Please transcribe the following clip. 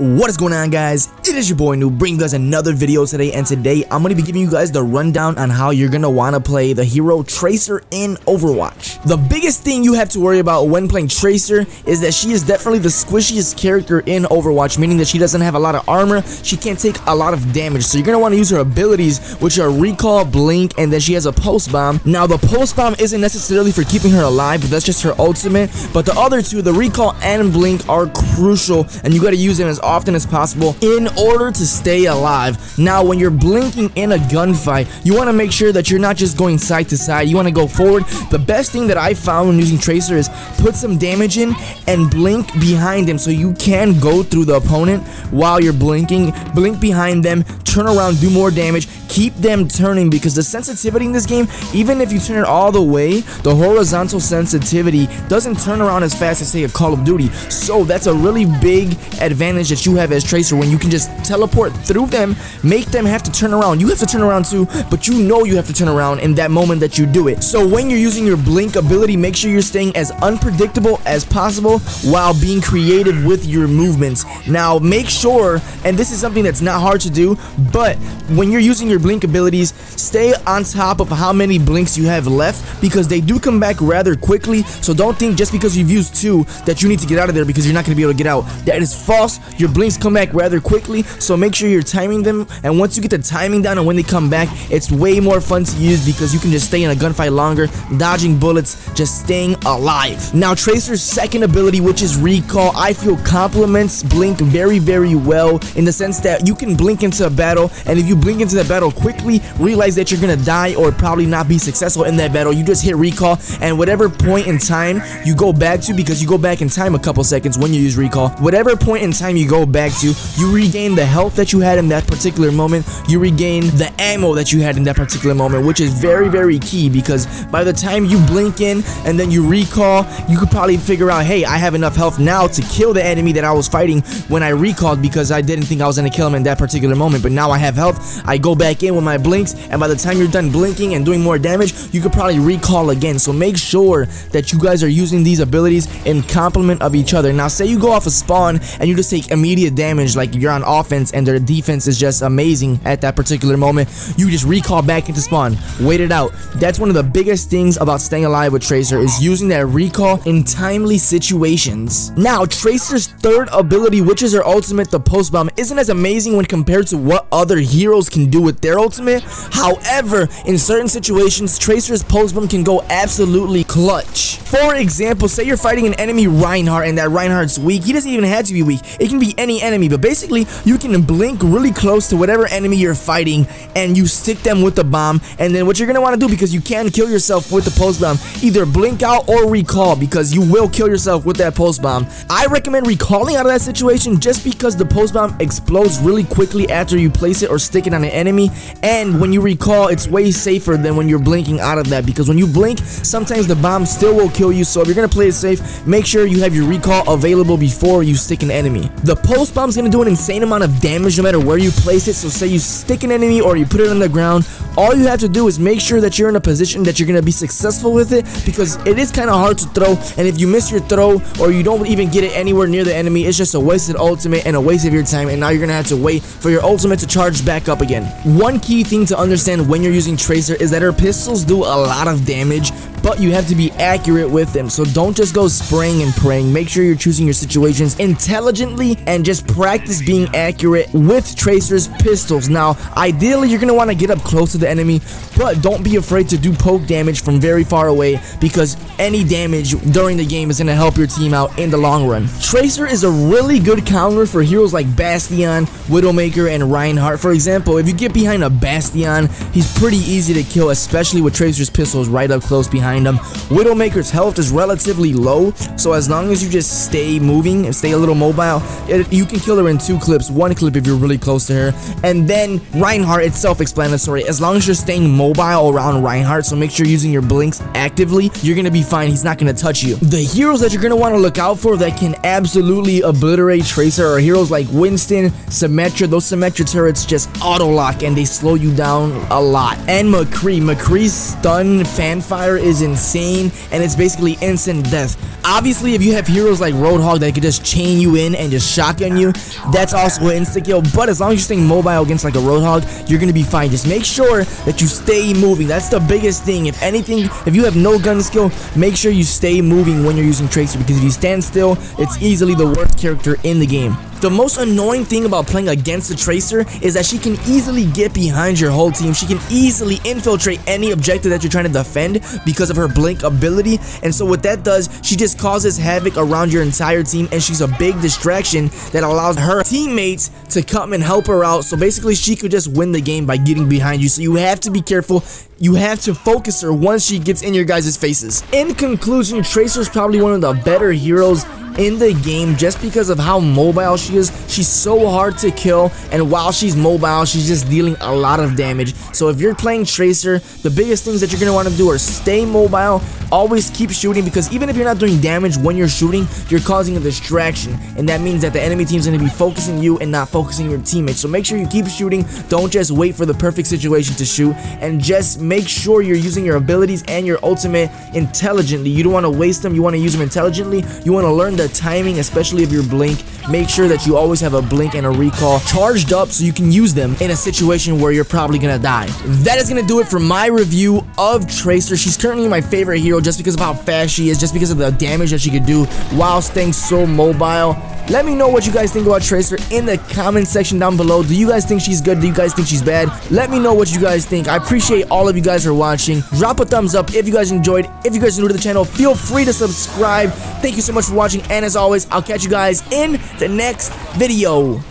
What is going on, guys? It is your boy Noob, bringing you guys another video today, and today I'm going to be giving you guys the rundown on how you're going to want to play the hero Tracer in Overwatch. The biggest thing you have to worry about when playing Tracer is that she is definitely the squishiest character in Overwatch, meaning that she doesn't have a lot of armor, she can't take a lot of damage, so you're going to want to use her abilities, which are Recall, Blink, and then she has a Pulse Bomb. Now, the Pulse Bomb isn't necessarily for keeping her alive, but that's just her ultimate, but the other two, the Recall and Blink, are crucial, and you got to use them as often as possible in order to stay alive. Now, when you're blinking in a gunfight, you want to make sure that you're not just going side to side, you want to go forward. The best thing that I found when using Tracer is put some damage in and blink behind him so you can go through the opponent while you're blinking. Blink behind them, turn around, do more damage, keep them turning, because the sensitivity in this game, even if you turn it all the way, the horizontal sensitivity doesn't turn around as fast as, say, a Call of Duty. So that's a really big advantage that you have as Tracer, when you can just teleport through them, make them have to turn around. You have to turn around too, but you know you have to turn around in that moment that you do it. So when you're using your blink ability, make sure you're staying as unpredictable as possible while being creative with your movements. Now, make sure, and this is something that's not hard to do, but when you're using your blink abilities, stay on top of how many blinks you have left, because they do come back rather quickly. So don't think just because you've used two that you need to get out of there, because you're not going to be able to get out. That is false. Your blinks come back rather quickly, so make sure you're timing them, and once you get the timing down and when they come back, it's way more fun to use because you can just stay in a gunfight longer, dodging bullets, just staying alive. Now, Tracer's second ability, which is Recall, I feel complements Blink very well, in the sense that you can blink into a battle, and if you blink into that battle quickly, realize that you're gonna die or probably not be successful in that battle, you just hit Recall, and whatever point in time you go back to, because you go back in time a couple seconds when you use Recall, whatever point in time you go back to, you regain the health that you had in that particular moment, you regain the ammo that you had in that particular moment, which is very key, because by the time you blink in and then you recall, you could probably figure out, hey, I have enough health now to kill the enemy that I was fighting when I recalled, because I didn't think I was gonna kill him in that particular moment, but now I have health, I go back in with my blinks, and by the time you're done blinking and doing more damage, you could probably recall again. So make sure that you guys are using these abilities in complement of each other. Now, say you go off a spawn and you just take immediate damage, like you're on offense and their defense is just amazing at that particular moment, you just recall back into spawn, wait it out. That's one of the biggest things about staying alive with Tracer, is using that recall in timely situations. Now, Tracer's third ability, which is her ultimate, the Pulse Bomb, isn't as amazing when compared to what other heroes can do with their ultimate. However, in certain situations, Tracer's Pulse Bomb can go absolutely clutch. For example, say you're fighting an enemy Reinhardt and that Reinhardt's weak. He doesn't even have to be weak. It can be any enemy, but basically you can blink really close to whatever enemy you're fighting and you stick them with the bomb, and then what you're gonna want to do, because you can kill yourself with the Pulse Bomb, either blink out or recall, because you will kill yourself with that Pulse Bomb. I recommend recalling out of that situation, just because the Pulse Bomb explodes really quickly after you place it or stick it on an enemy, and when you recall, it's way safer than when you're blinking out of that, because when you blink, sometimes the bomb still will kill you. So if you're gonna play it safe, make sure you have your recall available before you stick an enemy. The Pulse Bomb is gonna do an insane amount of damage no matter where you place it. So say you stick an enemy or you put it on the ground, all you have to do is make sure that you're in a position that you're gonna be successful with it, because it is kind of hard to throw, and if you miss your throw or you don't even get it anywhere near the enemy, it's just a wasted ultimate and a waste of your time, and now you're gonna have to wait for your ultimate to charge back up again. One key thing to understand when you're using Tracer is that her pistols do a lot of damage, but you have to be accurate with them. So don't just go spraying and praying. Make sure you're choosing your situations intelligently and just practice being accurate with Tracer's pistols. Now, ideally, you're gonna want to get up close to the enemy, but don't be afraid to do poke damage from very far away, because any damage during the game is gonna help your team out in the long run. Tracer is a really good counter for heroes like Bastion, Widowmaker, and Reinhardt. For example, if you get behind a Bastion, he's pretty easy to kill, especially with Tracer's pistols right up close behind him. Widowmaker's health is relatively low, so as long as you just stay moving and stay a little mobile, you can kill her in 2 clips, 1 clip if you're really close to her. And then Reinhardt, it's self-explanatory. As long as you're staying mobile around Reinhardt, so make sure you're using your blinks actively, you're gonna be fine. He's not gonna touch you. The heroes that you're gonna want to look out for that can absolutely obliterate Tracer are heroes like Winston, Symmetra. Those Symmetra turrets just auto-lock and they slow you down a lot. And McCree. McCree's stun fanfire is is insane, and it's basically instant death. Obviously, if you have heroes like Roadhog that could just chain you in and just shotgun you, that's also an insta-kill. But as long as you're staying mobile against like a Roadhog, you're gonna be fine. Just make sure that you stay moving. That's the biggest thing. If anything, if you have no gun skill, make sure you stay moving when you're using Tracer, because if you stand still, it's easily the worst character in the game. The most annoying thing about playing against the Tracer is that she can easily get behind your whole team. She can easily infiltrate any objective that you're trying to defend because of her blink ability. And so what that does, she just causes havoc around your entire team, and she's a big distraction that allows her teammates to come and help her out. So basically, she could just win the game by getting behind you. So you have to be careful. You have to focus her once she gets in your guys' faces. In conclusion, Tracer's probably one of the better heroes in the game just because of how mobile she is. She's so hard to kill, and while she's mobile, she's just dealing a lot of damage. So if you're playing Tracer, the biggest things that you're going to want to do are stay mobile, always keep shooting, because even if you're not doing damage when you're shooting, you're causing a distraction, and that means that the enemy team's going to be focusing you and not focusing your teammates. So make sure you keep shooting. Don't just wait for the perfect situation to shoot, and just make sure you're using your abilities and your ultimate intelligently. You don't want to waste them. You want to use them intelligently. You want to learn the timing, especially of your blink. Make sure that you always have a blink and a recall charged up so you can use them in a situation where you're probably gonna die. That is gonna do it for my review of Tracer. She's currently my favorite hero just because of how fast she is, just because of the damage that she could do while staying so mobile. Let me know what you guys think about Tracer in the comment section down below. Do you guys think she's good? Do you guys think she's bad? Let me know what you guys think. I appreciate all of you guys for watching. Drop a thumbs up if you guys enjoyed. If you guys are new to the channel, feel free to subscribe. Thank you so much for watching, and as always, I'll catch you guys in the next video.